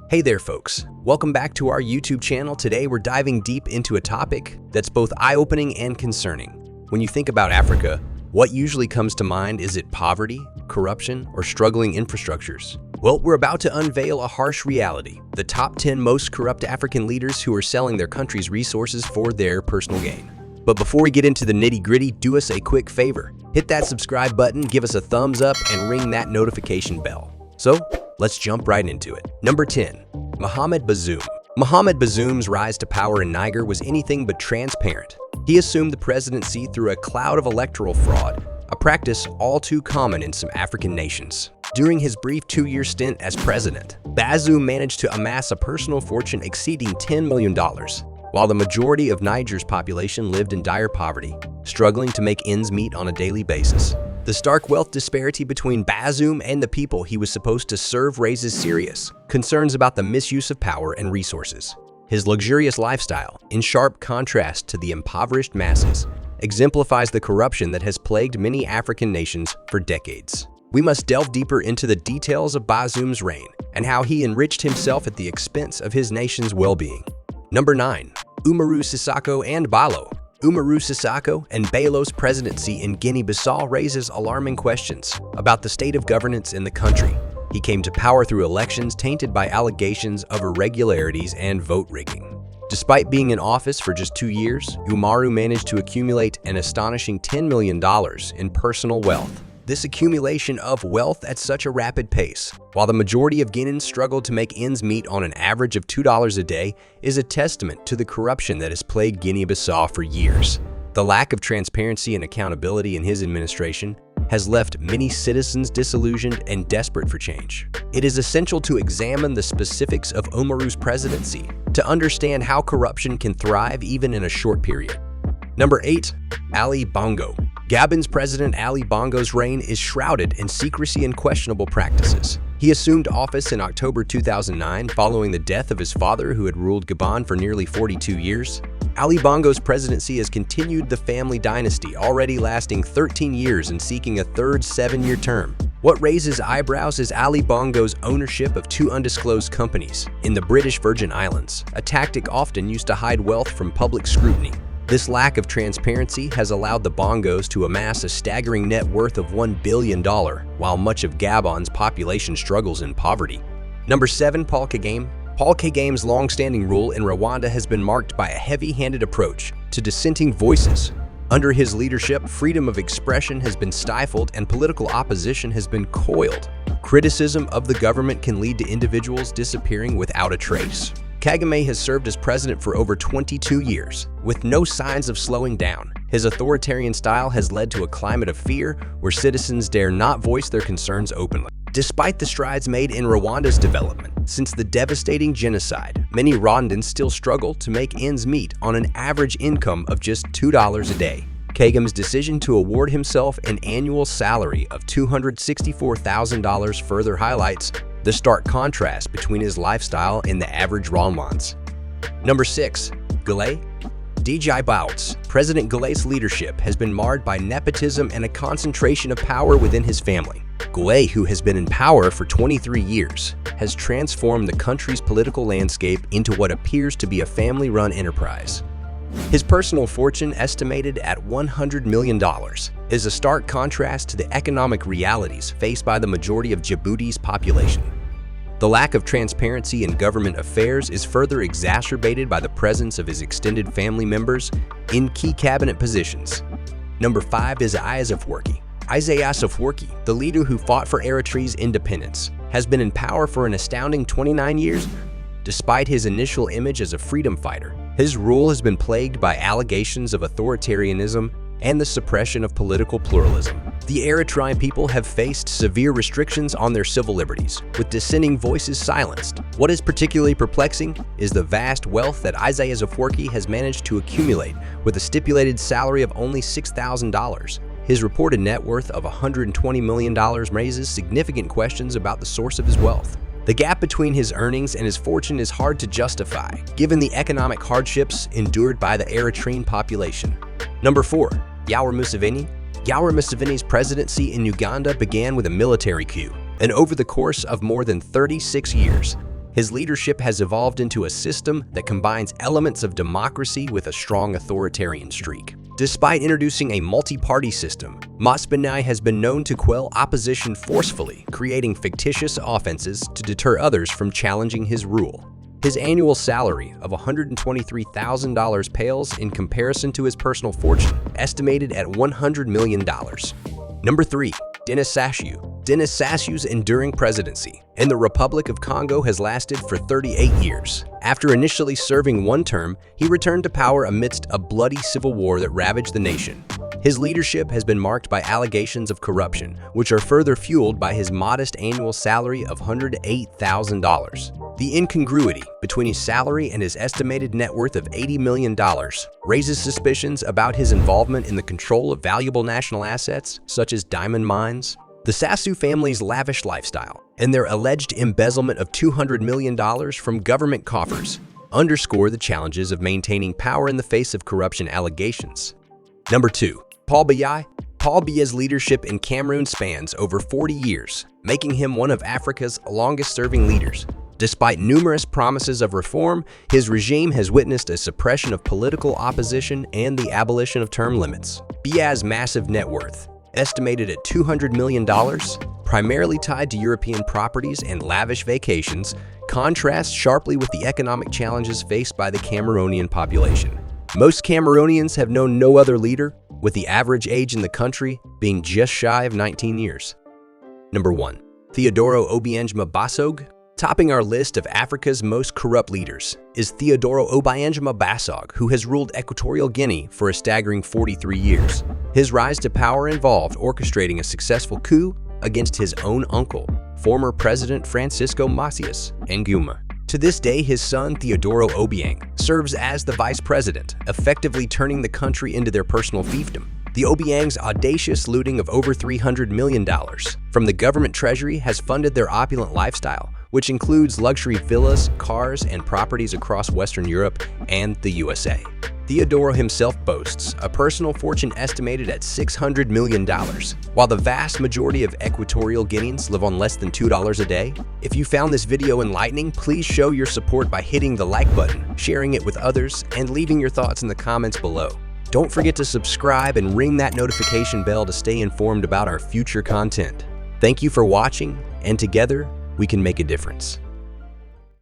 Hey there folks, welcome back to our YouTube channel. Today we're diving deep into a topic that's both eye-opening and concerning. When you think about Africa, what usually comes to mind? Is it poverty, corruption, or struggling infrastructures? Well, we're about to unveil a harsh reality: the top 10 most corrupt African leaders who are selling their country's resources for their personal gain. But before we get into the nitty-gritty, do us a quick favor. Hit that subscribe button, give us a thumbs up, and ring that notification bell. So, let's jump right into it. Number 10. Mohamed Bazoum. Mohamed Bazoum's rise to power in Niger was anything but transparent. He assumed the presidency through a cloud of electoral fraud, a practice all too common in some African nations. During his brief 2-year stint as president, Bazoum managed to amass a personal fortune exceeding $10 million, while the majority of Niger's population lived in dire poverty, struggling to make ends meet on a daily basis. The stark wealth disparity between Bazoum and the people he was supposed to serve raises serious concerns about the misuse of power and resources. His luxurious lifestyle, in sharp contrast to the impoverished masses, exemplifies the corruption that has plagued many African nations for decades. We must delve deeper into the details of Bazoum's reign and how he enriched himself at the expense of his nation's well-being. Number 9. Umaru Sissoco and Bello. Umaru Sissoco and Bello's presidency in Guinea-Bissau raises alarming questions about the state of governance in the country. He came to power through elections tainted by allegations of irregularities and vote rigging. Despite being in office for just 2 years, Umaru managed to accumulate an astonishing $10 million in personal wealth. This accumulation of wealth at such a rapid pace, while the majority of Guineans struggled to make ends meet on an average of $2 a day, is a testament to the corruption that has plagued Guinea-Bissau for years. The lack of transparency and accountability in his administration has left many citizens disillusioned and desperate for change. It is essential to examine the specifics of Umaru's presidency to understand how corruption can thrive even in a short period. Number 8. Ali Bongo. Gabon's president Ali Bongo's reign is shrouded in secrecy and questionable practices. He assumed office in October 2009 following the death of his father, who had ruled Gabon for nearly 42 years. Ali Bongo's presidency has continued the family dynasty, already lasting 13 years and seeking a third 7-year term. What raises eyebrows is Ali Bongo's ownership of 2 undisclosed companies in the British Virgin Islands, a tactic often used to hide wealth from public scrutiny. This lack of transparency has allowed the Bongos to amass a staggering net worth of $1 billion, while much of Gabon's population struggles in poverty. Number 7. Paul Kagame. Paul Kagame's long-standing rule in Rwanda has been marked by a heavy-handed approach to dissenting voices. Under his leadership, freedom of expression has been stifled and political opposition has been coiled. Criticism of the government can lead to individuals disappearing without a trace. Kagame has served as president for over 22 years, with no signs of slowing down. His authoritarian style has led to a climate of fear where citizens dare not voice their concerns openly. Despite the strides made in Rwanda's development since the devastating genocide, many Rwandans still struggle to make ends meet on an average income of just $2 a day. Kagame's decision to award himself an annual salary of $264,000 further highlights the stark contrast between his lifestyle and the average Rwandans. Number 6. Gule. DJ Bouts. President Gule's leadership has been marred by nepotism and a concentration of power within his family. Gule, who has been in power for 23 years, has transformed the country's political landscape into what appears to be a family-run enterprise. His personal fortune, estimated at $100 million, is a stark contrast to the economic realities faced by the majority of Djibouti's population. The lack of transparency in government affairs is further exacerbated by the presence of his extended family members in key cabinet positions. Number 5 is Isaias Afwerki. Isaias Afwerki, the leader who fought for Eritrea's independence, has been in power for an astounding 29 years. Despite his initial image as a freedom fighter, his rule has been plagued by allegations of authoritarianism and the suppression of political pluralism. The Eritrean people have faced severe restrictions on their civil liberties, with dissenting voices silenced. What is particularly perplexing is the vast wealth that Isaias Afwerki has managed to accumulate with a stipulated salary of only $6,000. His reported net worth of $120 million raises significant questions about the source of his wealth. The gap between his earnings and his fortune is hard to justify, given the economic hardships endured by the Eritrean population. Number 4. Yoweri Museveni. Yoweri Museveni's presidency in Uganda began with a military coup, and over the course of more than 36 years, His leadership has evolved into a system that combines elements of democracy with a strong authoritarian streak. Despite introducing a multi-party system, Masbanaye has been known to quell opposition forcefully, creating fictitious offenses to deter others from challenging his rule. His annual salary of $123,000 pales in comparison to his personal fortune, estimated at $100 million. Number 3. Denis Sassou. Denis Sassou's enduring presidency in the Republic of Congo has lasted for 38 years. After initially serving one term, he returned to power amidst a bloody civil war that ravaged the nation. His leadership has been marked by allegations of corruption, which are further fueled by his modest annual salary of $108,000. The incongruity between his salary and his estimated net worth of $80 million raises suspicions about his involvement in the control of valuable national assets, such as diamond mines. The Sassou family's lavish lifestyle and their alleged embezzlement of $200 million from government coffers underscore the challenges of maintaining power in the face of corruption allegations. Number 2. Paul Biya. Paul Biya's leadership in Cameroon spans over 40 years, making him one of Africa's longest-serving leaders. Despite numerous promises of reform, his regime has witnessed a suppression of political opposition and the abolition of term limits. Biya's massive net worth, estimated at $200 million, primarily tied to European properties and lavish vacations, contrasts sharply with the economic challenges faced by the Cameroonian population. Most Cameroonians have known no other leader, with the average age in the country being just shy of 19 years. Number 1. Theodoro Obiangema Basog. Topping our list of Africa's most corrupt leaders is Theodoro Obiangema Basog, who has ruled Equatorial Guinea for a staggering 43 years. His rise to power involved orchestrating a successful coup against his own uncle, former President Francisco Macias Nguema. To this day, his son Theodoro Obiang serves as the vice president, effectively turning the country into their personal fiefdom. The Obiang's audacious looting of over $300 million from the government treasury has funded their opulent lifestyle, which includes luxury villas, cars, and properties across Western Europe and the USA. Theodoro himself boasts a personal fortune estimated at $600 million, while the vast majority of Equatorial Guineans live on less than $2 a day. If you found this video enlightening, please show your support by hitting the like button, sharing it with others, and leaving your thoughts in the comments below. Don't forget to subscribe and ring that notification bell to stay informed about our future content. Thank you for watching, and together, we can make a difference.